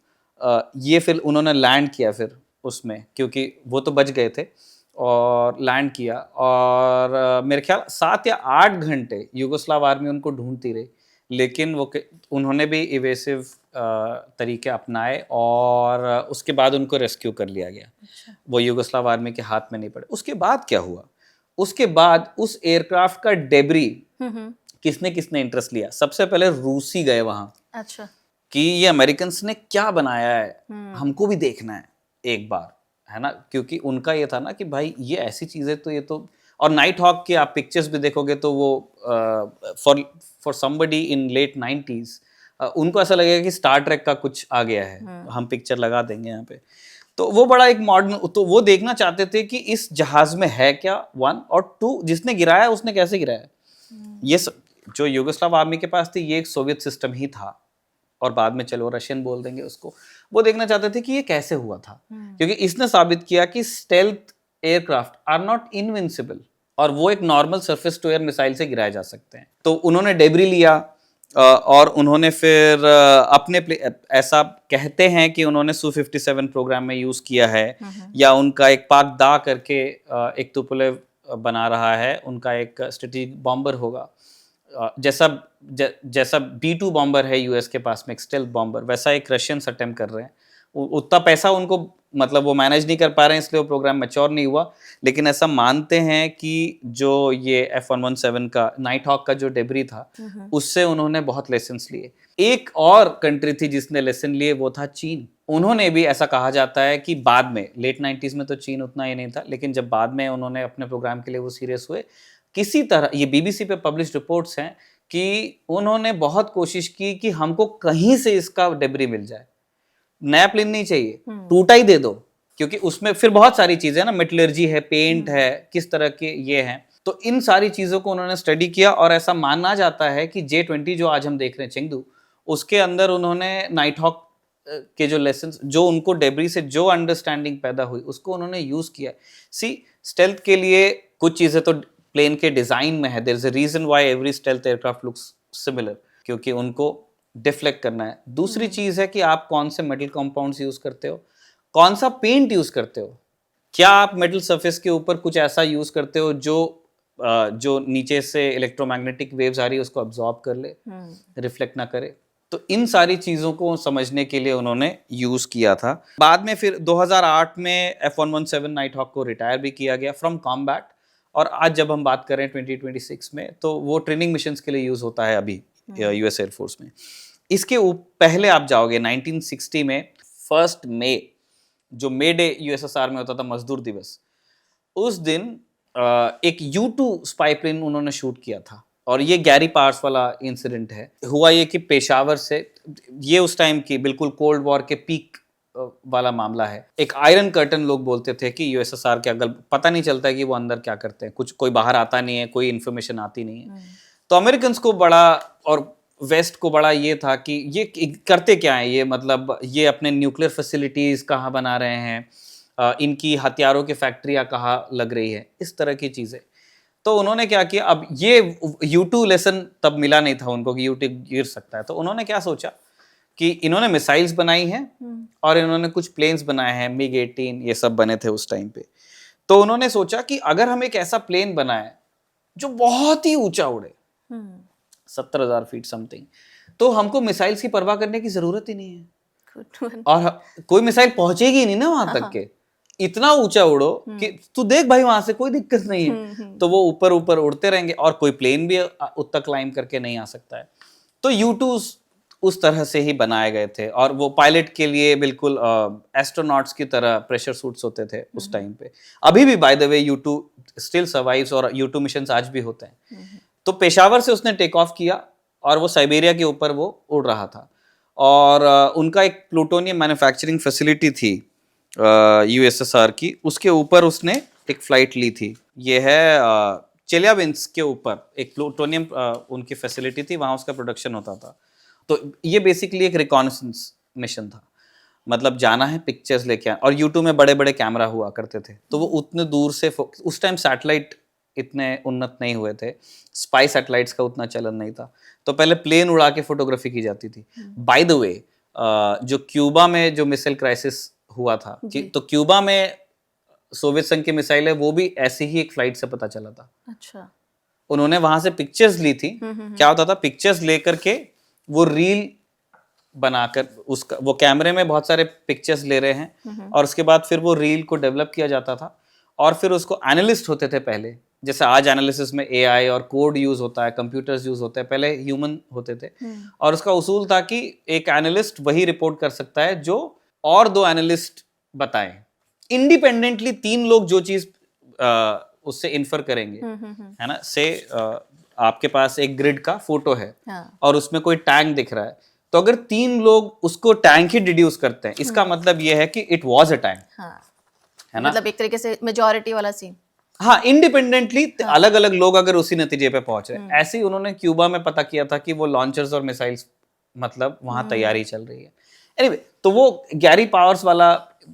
ये फिर उन्होंने लैंड किया फिर उसमें, क्योंकि वो तो बच गए थे, और लैंड किया। और मेरे ख्याल 7 या 8 घंटे यूगोस्लाव आर्मी उनको ढूंढती रही, लेकिन उन्होंने भी इवेसिव तरीके अपनाए और उसके बाद उनको रेस्क्यू कर लिया गया। वो यूगोस्लाव आर्मी के हाथ में नहीं पड़े। उसके बाद क्या हुआ? उसके बाद उस एयरक्राफ्ट का डेब्री किसने किसने इंटरेस्ट लिया? सबसे पहले रूसी गए वहां। अच्छा, कि ये अमेरिकन्स ने क्या बनाया है, हमको भी देखना है एक बार, है ना, क्योंकि उनका ये था ना कि भाई ये ऐसी चीजें तो ये तो। और नाइट हॉक के आप पिक्चर्स भी देखोगे तो वो for somebody in late 90s उनको ऐसा लगेगा कि स्टार ट्रेक का कुछ आ गया है, हम पिक्चर लगा देंगे यहाँ पे। तो वो बड़ा एक मॉडर्न, तो वो देखना चाहते थे कि इस जहाज में है क्या, 1 और 2 जिसने गिराया उसने कैसे गिराया। ये जो यूगोस्लाव आर्मी के पास थी ये एक सोवियत सिस्टम ही था, और बाद में चलो रशियन बोल देंगे उसको। वो देखना चाहते थे कि ये कैसे हुआ था, क्योंकि इसने साबित किया कि stealth aircraft are not invincible, और वो एक normal surface to air missile से गिराए जा सकते हैं। तो उन्होंने डेब्री लिया और उन्होंने फिर अपने ऐसा कहते हैं कि उन्होंने Su-57 प्रोग्राम में यूज किया है, या उनका एक पाक दा करके एक तुपोलेव बना रहा है, उनका एक स्ट्रेटेजिक बॉम्बर होगा। जैसा B-2 बॉम्बर है यूएस के पास में, एक स्टेल्थ बॉम्बर, वैसा एक रशियंस अटेम्प्ट कर रहे हैं। उतना पैसा उनको मतलब वो मैनेज नहीं कर पा रहे हैं, इसलिए वो प्रोग्राम मैच्योर नहीं हुआ। लेकिन ऐसा मानते हैं कि जो ये F117 का नाइट हॉक का जो डेब्री था, उससे उन्होंने बहुत लेसन्स लिए। एक और कंट्री थी जिसने लेसन लिए, वो था चीन। उन्होंने भी, ऐसा कहा जाता है कि बाद में लेट 90s में तो चीन उतना ही नहीं था, लेकिन जब बाद में उन्होंने अपने प्रोग्राम के लिए वो सीरियस हुए, किसी तरह, ये BBC पे पब्लिश रिपोर्ट्स हैं कि उन्होंने बहुत कोशिश की कि हमको कहीं से इसका डेब्री मिल जाए, नया प्लेन नहीं चाहिए, टूटा ही दे दो, क्योंकि उसमें फिर बहुत सारी चीजें ना, मेटलर्जी है, पेंट है, किस तरह के ये हैं, तो इन सारी चीजों को उन्होंने स्टडी किया। और ऐसा माना जाता है कि J-20 जो आज हम देख रहे हैं चेंगडू, उसके अंदर उन्होंने नाइट हॉक के जो लेसन्स, जो उनको डेब्री से जो अंडरस्टैंडिंग पैदा हुई, उसको उन्होंने यूज किया। सी, स्टेल्थ के लिए कुछ चीजें तो प्लेन के डिजाइन में है, there is a reason why every stealth aircraft looks similar, क्योंकि उनको डिफ्लेक्ट करना है। दूसरी चीज है कि आप कौन से मेटल कंपाउंड्स यूज करते हो, कौन सा पेंट यूज करते हो, क्या आप मेटल सरफेस के ऊपर कुछ ऐसा यूज करते हो जो नीचे से इलेक्ट्रोमैग्नेटिक वेव्स आ रही है उसको अब्सॉर्ब कर ले, रिफ्लेक्ट ना करे। तो इन सारी चीजों को समझने के लिए उन्होंने यूज किया था। बाद में फिर 2008 में F117 नाइट हॉक को रिटायर भी किया गया फ्रॉम कॉम्बैट, और आज जब हम बात करें 2026 में, तो वो ट्रेनिंग मिशंस के लिए यूज होता है अभी US एयरफोर्स में। इसके पहले आप जाओगे 1960 में 1 मई, जो मे डे USSR में होता था, मजदूर दिवस, उस दिन एक U-2 स्पाई प्लेन उन्होंने शूट किया था। और ये गैरी पार्स वाला इंसिडेंट है। हुआ ये कि पेशावर से, ये उस टाइम की बिल्कुल कोल्ड वॉर के पीक वाला मामला है। एक आयरन कर्टन लोग बोलते थे कि USSR के अगल पता नहीं चलता है कि वो अंदर क्या करते हैं, कुछ कोई बाहर आता नहीं है, कोई इन्फॉर्मेशन आती नहीं है। तो अमेरिकन्स को बड़ा, और वेस्ट को बड़ा ये था कि ये करते क्या है, ये मतलब ये अपने न्यूक्लियर फैसिलिटीज कहाँ बना रहे हैं, इनकी हथियारों की फैक्ट्रियाँ कहाँ लग रही है, इस तरह की चीज़ें। तो उन्होंने क्या किया, अब ये U-2 लेसन तब मिला नहीं था उनको कि U-2 गिर सकता है, तो उन्होंने क्या सोचा कि इन्होंने मिसाइल्स बनाई हैं और इन्होंने कुछ प्लेन्स बनाए हैं, MiG-18 ये सब बने थे उस टाइम पे। तो उन्होंने सोचा कि अगर हम एक ऐसा प्लेन बनाए जो बहुत ही ऊंचा उड़े, 70,000 फीट समथिंग, तो हमको मिसाइल्स की परवाह करने की जरूरत ही नहीं है, और कोई मिसाइल पहुंचेगी नहीं ना वहां तक के, इतना ऊंचा उड़ो कि तू देख भाई वहां से कोई दिक्कत नहीं है, तो वो ऊपर ऊपर उड़ते रहेंगे और कोई प्लेन भी उतना क्लाइंब करके नहीं आ सकता है। तो U-2 उस तरह से ही बनाए गए थे, और वो पायलट के लिए बिल्कुल एस्ट्रोनॉट्स की तरह प्रेशर सूट्स होते थे उस टाइम पे। अभी भी by the way U-2 still survives, और U-2 मिशंस आज भी होते हैं। तो पेशावर से उसने टेक ऑफ किया और वो साइबेरिया के ऊपर वो उड़ रहा था, और उनका एक प्लूटोनियम मैन्युफैक्चरिंग फैसिलिटी थी USSR की, उसके ऊपर उसने एक फ्लाइट ली थी। ये है चेलियाबिंस्क के ऊपर एक प्लूटोनियम उनकी फैसिलिटी थी, वहाँ उसका प्रोडक्शन होता था। तो ये बेसिकली एक रिकॉनेसेंस मिशन था, मतलब जाना है, पिक्चर्स लेके आना। और U-2 में बड़े बड़े कैमरा हुआ करते थे, तो वो उतने दूर से, उस टाइम सैटेलाइट इतने उन्नत नहीं हुए थे, स्पाई सैटेलाइट्स का उतना चलन नहीं था, तो पहले प्लेन उड़ा के फोटोग्राफी की जाती थी। बाय द वे, जो क्यूबा में जो मिसाइल क्राइसिस हुआ था, तो क्यूबा में सोवियत संघ की मिसाइल है, वो भी ऐसी ही एक फ्लाइट से पता चला था। अच्छा, उन्होंने वहां से पिक्चर्स ली थी। क्या होता था, पिक्चर्स लेकर के वो रील बनाकर, उसका वो कैमरे में बहुत सारे पिक्चर्स ले रहे हैं, और उसके बाद फिर वो रील को डेवलप किया जाता था, और फिर उसको एनालिस्ट होते थे पहले, जैसे आज एनालिसिस में AI और कोड यूज होता है, कंप्यूटर्स यूज होते हैं, पहले ह्यूमन होते थे। और उसका उसूल था कि एक एनालिस्ट वही रिपोर्ट कर सकता है जो और 2 एनालिस्ट बताएं इंडिपेंडेंटली। 3 लोग जो चीज उससे इन्फर करेंगे, है ना, से आपके पास एक ग्रिड का फोटो है, और उसमें कोई टैंक दिख रहा है, तो अगर 3 लोग उसको टैंक ही डिड्यूस करते हैं, इसका मतलब यह है कि इट वाज अ टैंक, है ना, मतलब एक तरीके से मेजॉरिटी वाला सीन। हाँ, इंडिपेंडेंटली अलग अलग लोग अगर उसी नतीजे पे पहुंच रहे हैं। ऐसे ही उन्होंने क्यूबा में पता किया था कि वो लॉन्चर्स और मिसाइल्स, मतलब वहां तैयारी चल रही है। एनीवे, तो वो गैरी पावर्स वाला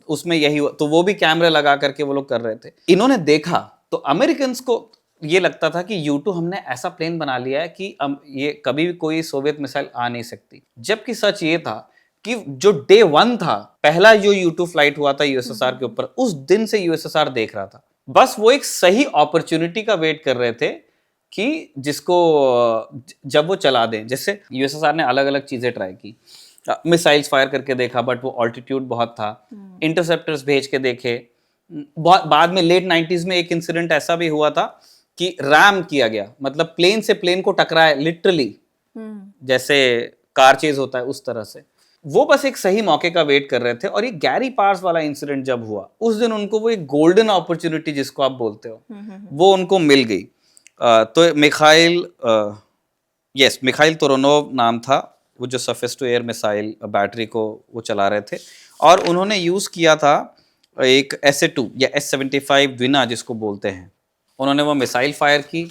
उसमें यही हुआ, तो वो भी कैमरे लगा करके वो लोग कर रहे थे। इन्होंने देखा तो अमेरिकन्स को ये लगता था कि U-2 हमने ऐसा प्लेन बना लिया है कि ये कभी भी कोई सोवियत मिसाइल आ नहीं सकती, जबकि सच ये था कि जो डे 1 था, पहला जो U-2 फ्लाइट हुआ था USSR के ऊपर, उस दिन से USSR देख रहा था। बस वो एक सही अपॉर्चुनिटी का वेट कर रहे थे कि जिसको जब वो चला दें। जैसे USSR ने अलग अलग चीजें ट्राई की, मिसाइल्स फायर करके देखा बट वो ऑल्टीट्यूड बहुत था। इंटरसेप्टर्स भेज के देखे। बहुत बाद में लेट 90s में एक इंसिडेंट ऐसा भी हुआ था कि रैम किया गया, मतलब प्लेन से प्लेन को टकराया लिटरली, जैसे कार चेज होता है उस तरह से। वो बस एक सही मौके का वेट कर रहे थे। और ये गैरी पार्स वाला इंसिडेंट जब हुआ उस दिन उनको वो एक गोल्डन अपॉर्चुनिटी जिसको आप बोलते हो वो उनको मिल गई। तो मिखाइल तोरोनोव नाम था, वो जो surface to air missile battery को वो चला रहे थे। और उन्होंने यूज किया था एक SA-2 या S-75 द्विना जिसको बोलते हैं। उन्होंने वो मिसाइल फायर की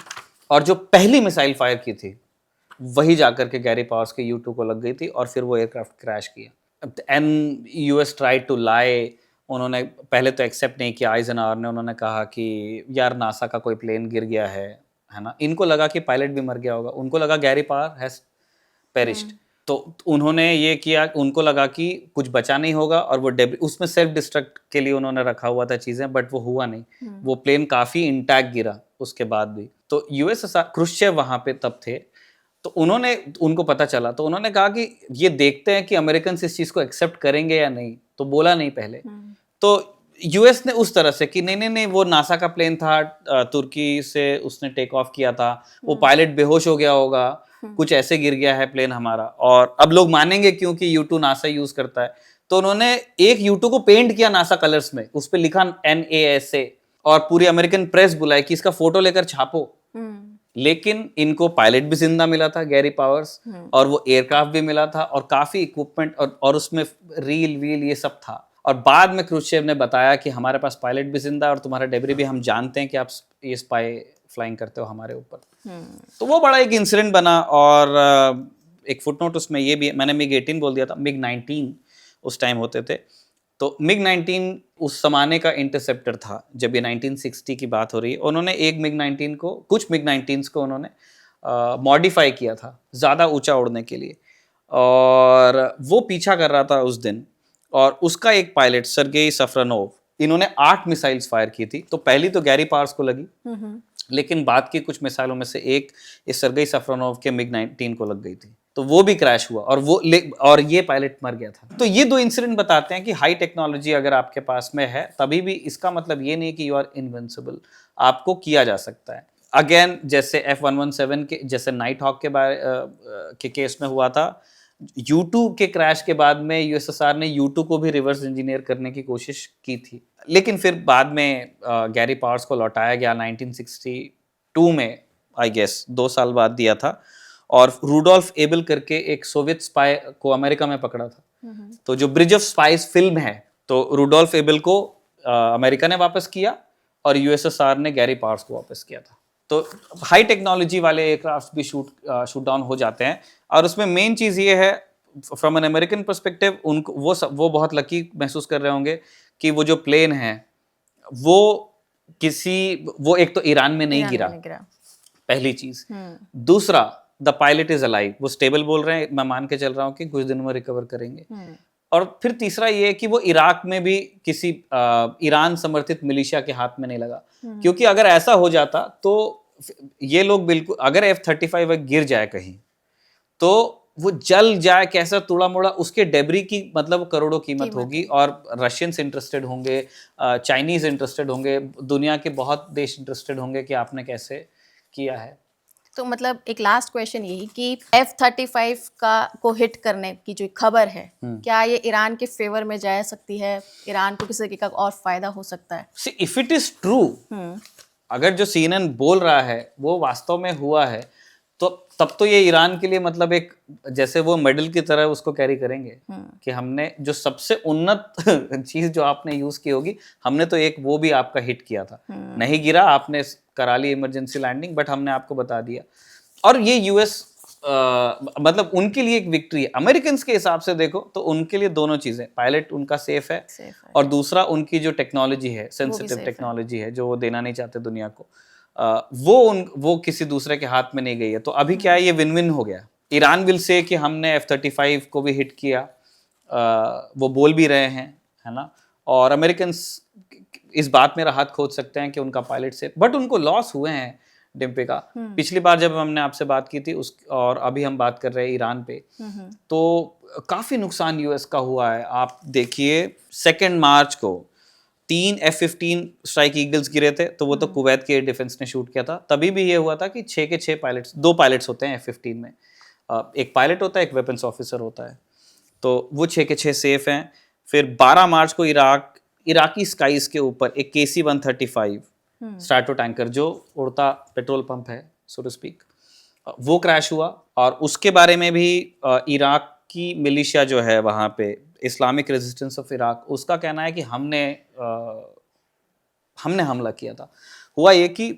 और जो पहली मिसाइल फायर की थी वही जाकर के गैरी पावर्स के U-2 को लग गई थी और फिर वो एयरक्राफ्ट क्रैश किया। And US tried to lie. उन्होंने पहले तो एक्सेप्ट नहीं किया, आइजनहावर ने। उन्होंने कहा कि यार नासा का कोई प्लेन गिर गया है ना। इनको लगा कि पायलट भी मर गया होगा, उनको लगा गैरी पावर हैज पेरिश्ड। तो उन्होंने ये किया, उनको लगा कि कुछ बचा नहीं होगा और वो उसमें सेल्फ डिस्ट्रक्ट के लिए उन्होंने रखा हुआ था चीजें, बट वो हुआ नहीं। वो प्लेन काफी इंटैक्ट गिरा उसके बाद भी। तो यूएसएसआर क्रुश्चेव वहां पे तब थे, तो उनको पता चला, तो उन्होंने कहा कि ये देखते हैं कि अमेरिकन इस चीज को एक्सेप्ट करेंगे या नहीं। तो बोला नहीं पहले। तो यूएस ने उस तरह से कि नहीं वो नासा का प्लेन था, तुर्की से उसने टेक ऑफ किया था, वो पायलट बेहोश हो गया होगा, कुछ ऐसे गिर गया है प्लेन हमारा, और अब लोग मानेंगे क्योंकि U-2 नासा यूज करता है। तो उन्होंने एक U-2 को पेंट किया नासा कलर्स में, उस पर लिखा NASA और पूरी अमेरिकन प्रेस बुलाई कि इसका फोटो लेकर छापो। लेकिन इनको पायलट भी जिंदा मिला था, गैरी पावर्स, और वो एयरक्राफ्ट भी मिला था और काफी इक्विपमेंट और उसमें रील वील ये सब था। और बाद में क्रुश्चेव ने बताया कि हमारे पास पायलट भी जिंदा और तुम्हारा डेब्री भी, हम जानते हैं कि आप ये स्पाई फ्लाइंग करते हो हमारे ऊपर। तो वो बड़ा एक इंसिडेंट बना। और एक फुटनोट उसमें ये भी, मैंने MiG-18 बोल दिया था, MiG-19 उस टाइम होते थे। तो MiG-19 उस जमाने का इंटरसेप्टर था जब ये 1960 की बात हो रही है। उन्होंने एक MiG-19 को, कुछ MiG-19s को उन्होंने मॉडिफाई किया था ज़्यादा ऊंचा उड़ने के लिए, और वो पीछा कर रहा था उस दिन। और उसका एक पायलट सर्गेई सफरनोव, इन्होंने 8 मिसाइल्स फायर की थी। तो पहली तो गैरी पावर्स को लगी, लेकिन बाद की कुछ मिसाइलों में से एक इस सर्गेई सफरनोव के MiG-19 को लग गई थी। तो वो भी क्रैश हुआ और ये पायलट मर गया था। तो ये दो इंसिडेंट बताते हैं कि हाई टेक्नोलॉजी अगर आपके पास में है तभी भी इसका मतलब ये नहीं कि यू आर इनविंसिबल, आपको किया जा सकता है। अगेन जैसे F-117 के, जैसे नाइट हॉक के केस में हुआ था, U-2 के क्रैश के बाद में यूएसएसआर ने U-2 को भी रिवर्स इंजीनियर करने की कोशिश की थी, लेकिन फिर बाद में गैरी पावर्स को लौटाया गया 1962 में, आई गेस 2 साल बाद दिया था। और रूडोल्फ एबल करके एक सोवियत स्पाई को अमेरिका में पकड़ा था। तो जो ब्रिज ऑफ स्पाइस फिल्म है, तो रूडोल्फ एबल को अमेरिका ने वापस किया और यूएसएसआर ने गैरी पावर्स को वापस किया था। तो हाई टेक्नोलॉजी वाले एयरक्राफ्ट भी शूट डाउन हो जाते हैं। और उसमें मेन चीज़ ये है, फ्रॉम एन अमेरिकन पर्सपेक्टिव, उनको वो बहुत लकी महसूस कर रहे होंगे कि वो जो प्लेन है वो एक तो ईरान में नहीं गिरा, पहली चीज। दूसरा, द पायलट इज अलाइव, वो स्टेबल बोल रहे हैं, मैं मान के चल रहा हूँ कि कुछ दिन में रिकवर करेंगे। और फिर तीसरा ये है कि वो इराक में भी किसी ईरान समर्थित मिलिशिया के हाथ में नहीं लगा, क्योंकि अगर ऐसा हो जाता तो ये लोग बिल्कुल, अगर F-35 गिर जाए कहीं तो वो जल जाए, कैसा टुड़ा मुड़ा, उसके डेब्री की मतलब करोड़ों कीमत होगी। और रशियंस इंटरेस्टेड होंगे, चाइनीज इंटरेस्टेड होंगे, दुनिया के बहुत देश इंटरेस्टेड होंगे कि आपने कैसे किया है। तो मतलब एक लास्ट क्वेश्चन यही कि F-35 को हिट करने की जो खबर है, क्या ये ईरान के फेवर में जा सकती है? ईरान को किसी तरीके का और फायदा हो सकता है? See, if it is true, अगर जो CNN बोल रहा है वो वास्तव में हुआ है, तो तब तो ये ईरान के लिए मतलब एक, जैसे वो मेडल की तरह उसको कैरी करेंगे कि हमने जो सबसे उन्नत चीज जो आपने यूज की होगी, हमने तो एक वो भी आपका हिट किया था, नहीं गिरा, आपने करा ली इमरजेंसी लैंडिंग, बट हमने आपको बता दिया। और ये यूएस मतलब उनके लिए एक विक्ट्री है। अमेरिकन के हिसाब से देखो तो उनके लिए दोनों चीजें, पायलट उनका सेफ है और दूसरा उनकी जो टेक्नोलॉजी है, सेंसिटिव टेक्नोलॉजी है जो वो देना नहीं चाहते दुनिया को, वो किसी दूसरे के हाथ में नहीं गई है। तो अभी क्या है, ये विन विन हो गया। ईरान विल से कि हमने F-35 को भी हिट किया, वो बोल भी रहे हैं, है ना। और अमेरिकन इस बात में राहत खोज सकते हैं कि उनका पायलट से, बट उनको लॉस हुए हैं डिम्पिका। पिछली बार जब हमने आपसे बात की थी उस और अभी हम बात कर रहे हैं ईरान पे, तो काफी नुकसान यूएस का हुआ है। आप देखिए 2 मार्च को 3 F-15 स्ट्राइक ईगल्स गिरे थे, तो वो तो कुवैत के एयर डिफेंस ने शूट किया था। तभी भी ये हुआ था कि 6 के 6 पायलट्स, 2 पायलट्स होते हैं F-15 में, एक पायलट होता है, एक वेपन्स ऑफिसर होता है, तो वो 6 के 6 सेफ हैं। फिर 12 मार्च को इराकी स्काईज के ऊपर एक KC-135 स्ट्रैटो टैंकर, जो उड़ता पेट्रोल पंप है सो टू स्पीक, वो क्रैश हुआ। और उसके बारे में भी इराक की मिलिशिया जो है वहाँ पे, इस्लामिक रेजिस्टेंस ऑफ इराक, उसका कहना है कि हमने हमला किया था। हुआ ये कि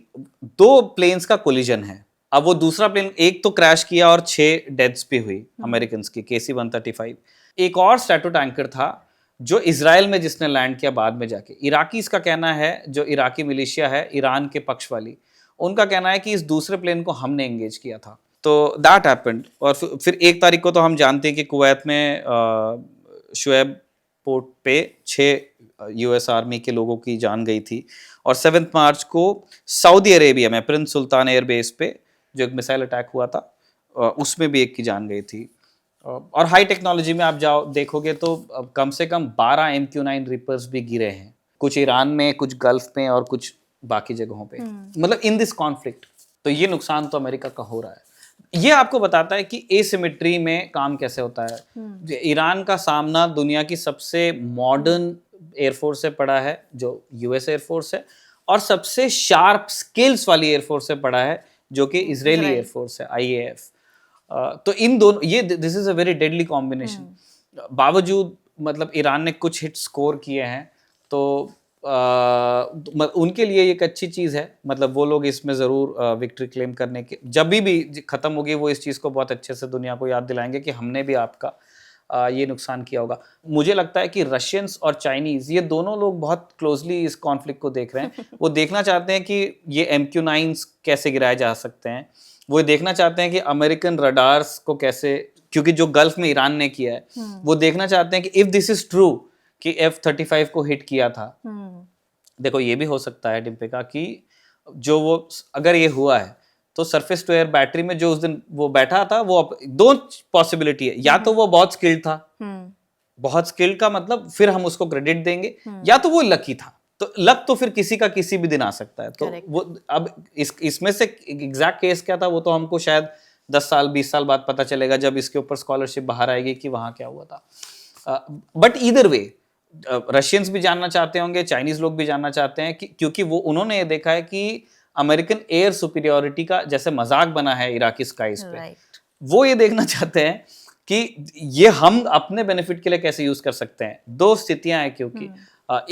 2 प्लेन्स का कोलिजन है। अब वो दूसरा प्लेन एक तो क्रैश किया और 6 डेथ्स भी हुई अमेरिकन की, KC-135। एक और स्ट्रैटो टैंकर था जो इजराइल में जिसने लैंड किया बाद में जाके। इराकीज का कहना है, जो इराकी मिलिशिया है ईरान के पक्ष वाली, उनका कहना है कि इस दूसरे प्लेन को हमने एंगेज किया था। तो दैट हैपेंड। और फिर 1 तारीख को तो हम जानते हैं कि कुवैत में शुएब पोर्ट पे 6 यूएस आर्मी के लोगों की जान गई थी। और 7 मार्च को सऊदी अरेबिया में प्रिंस सुल्तान एयरबेस पे जो एक मिसाइल अटैक हुआ था, उसमें भी 1 की जान गई थी। और हाई टेक्नोलॉजी में आप जाओ देखोगे तो कम से कम 12 MQ-9 रिपर्स भी गिरे हैं, कुछ ईरान में, कुछ गल्फ में और कुछ बाकी जगहों पे, मतलब इन दिस कॉन्फ्लिक्ट। तो ये नुकसान तो अमेरिका का हो रहा है। ये आपको बताता है कि एसिमेट्री में काम कैसे होता है। ईरान का सामना दुनिया की सबसे मॉडर्न एयरफोर्स से पड़ा है, जो यूएस एयरफोर्स है, और सबसे शार्प स्किल्स वाली एयरफोर्स से पड़ा है, जो कि इजरायली एयरफोर्स है, IAF। तो इन दोनों, ये this is a very deadly combination. बावजूद मतलब ईरान ने कुछ हिट स्कोर किए हैं, तो उनके लिए एक अच्छी चीज़ है। मतलब वो लोग इसमें ज़रूर विक्ट्री क्लेम करने के, जब भी ख़त्म होगी, वो इस चीज़ को बहुत अच्छे से दुनिया को याद दिलाएंगे कि हमने भी आपका ये नुकसान किया होगा। मुझे लगता है कि रशियंस और चाइनीज़, ये दोनों लोग बहुत क्लोजली इस कॉन्फ्लिक्ट को देख रहे हैं। वो देखना चाहते हैं कि ये MQ-9s कैसे गिराए जा सकते हैं। वो देखना चाहते हैं कि अमेरिकन रडार्स को कैसे, क्योंकि जो गल्फ में ईरान ने किया है, वो देखना चाहते हैं कि इफ़ दिस इज़ ट्रू कि F-35 को हिट किया था। देखो ये भी हो सकता है डिम्पिका कि जो वो, अगर ये हुआ है तो सरफेस टू एयर बैटरी में जो उस दिन वो बैठा था, वो 2 पॉसिबिलिटी है, या तो वो बहुत स्किल्ड था, बहुत स्किल्ड का मतलब फिर हम उसको क्रेडिट देंगे, या तो वो लकी था। तो लक तो फिर किसी का किसी भी दिन आ सकता है। तो वो अब इसमें से एग्जैक्ट केस क्या था, वो तो हमको शायद 10 साल 20 साल बाद पता चलेगा, जब इसके ऊपर स्कॉलरशिप बाहर आएगी कि वहां क्या हुआ था। बट ईदर वे, रशियंस भी जानना चाहते होंगे, चाइनीज लोग भी जानना चाहते हैं कि, क्योंकि वो उन्होंने ये देखा है कि अमेरिकन एयर सुपीरियोरिटी का जैसे मजाक बना है इराकी स्काईज पे, वो ये देखना चाहते हैं कि ये हम अपने बेनिफिट के लिए कैसे यूज कर सकते हैं। 2 स्थितियां हैं, क्योंकि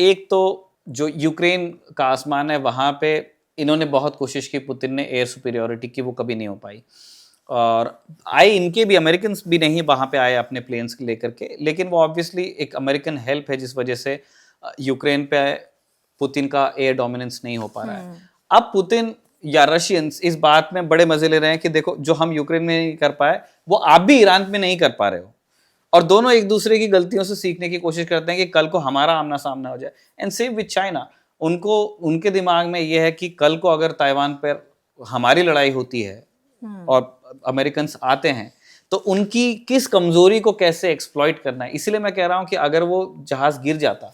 एक तो जो यूक्रेन का आसमान है, वहां पे इन्होंने बहुत कोशिश की, पुतिन ने, एयर सुपीरियोरिटी की, वो कभी नहीं हो पाई। और आए इनके भी, अमेरिकन भी नहीं वहां पे आए अपने प्लेन्स लेकर के, लेकिन वो ऑब्वियसली एक अमेरिकन हेल्प है जिस वजह से यूक्रेन पे पुतिन का एयर डोमिनेंस नहीं हो पा रहा है। अब पुतिन या रशियंस इस बात में बड़े मजे ले रहे हैं कि देखो, जो हम यूक्रेन में नहीं कर पाए, वो आप भी ईरान में नहीं कर पा रहे हो, और दोनों एक दूसरे की गलतियों से सीखने की कोशिश करते हैं कि कल को हमारा आमना सामना हो जाए। एंड सेम विद चाइना, उनको, उनके दिमाग में यह है कि कल को अगर ताइवान पर हमारी लड़ाई होती है और अमेरिकन आते हैं, तो उनकी किस कमजोरी को कैसे एक्सप्लॉइट करना है। इसलिए मैं कह रहा हूं कि अगर वो जहाज गिर जाता,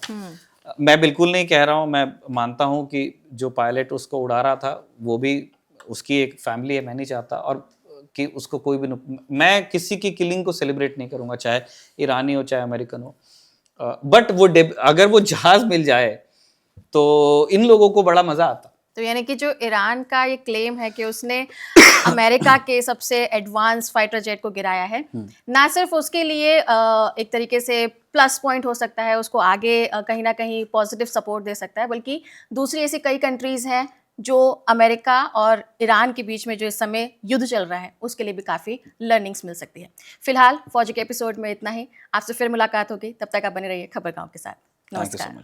मैं बिल्कुल नहीं कह रहा हूं, मैं मानता हूं कि जो पायलट उसको उड़ा रहा था, वो भी, उसकी एक फैमिली है, मैं नहीं चाहता और कि उसको कोई भी, मैं किसी की किलिंग को सेलिब्रेट नहीं करूंगा, चाहे ईरानी हो चाहे अमेरिकन हो। बट वो अगर वो जहाज मिल जाए तो इन लोगों को बड़ा मजा आता। तो यानी कि जो ईरान का ये क्लेम है कि उसने अमेरिका के सबसे एडवांस फाइटर जेट को गिराया है, ना सिर्फ उसके लिए एक तरीके से प्लस पॉइंट हो सकता है, उसको आगे कहीं ना कहीं पॉजिटिव सपोर्ट दे सकता है, बल्कि दूसरी ऐसी कई कंट्रीज हैं जो अमेरिका और ईरान के बीच में जो इस समय युद्ध चल रहा है, उसके लिए भी काफ़ी लर्निंग्स मिल सकती है। फिलहाल फौजी के एपिसोड में इतना ही, आपसे फिर मुलाकात होगी, तब तक आप बने रहिए खबर गांव के साथ। नमस्कार।